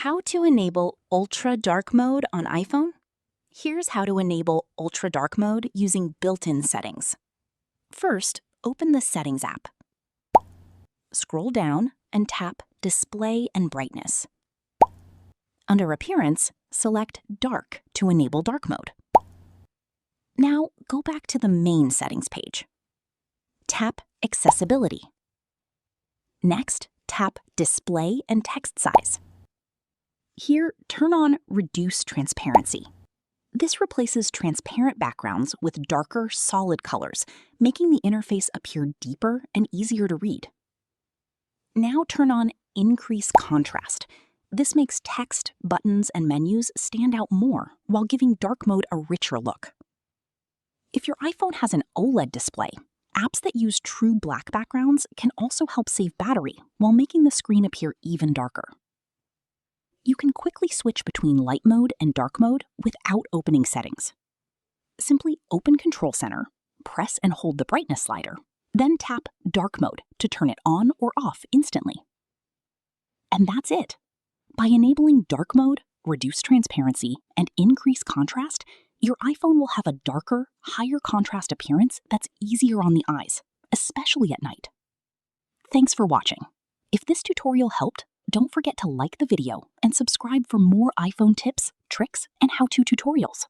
How to enable Ultra Dark Mode on iPhone? Here's how to enable Ultra Dark Mode using built-in settings. First, open the Settings app. Scroll down and tap Display and Brightness. Under Appearance, select Dark to enable Dark Mode. Now, go back to the main settings page. Tap Accessibility. Next, tap Display and Text Size. Here, turn on Reduce Transparency. This replaces transparent backgrounds with darker, solid colors, making the interface appear deeper and easier to read. Now turn on Increase Contrast. This makes text, buttons, and menus stand out more while giving dark mode a richer look. If your iPhone has an OLED display, apps that use true black backgrounds can also help save battery while making the screen appear even darker. You can quickly switch between light mode and dark mode without opening settings. Simply open Control Center, press and hold the brightness slider, then tap dark mode to turn it on or off instantly. And that's it. By enabling dark mode, reduce transparency, and increase contrast, your iPhone will have a darker, higher contrast appearance that's easier on the eyes, especially at night. Thanks for watching. If this tutorial helped, don't forget to like the video and subscribe for more iPhone tips, tricks, and how-to tutorials.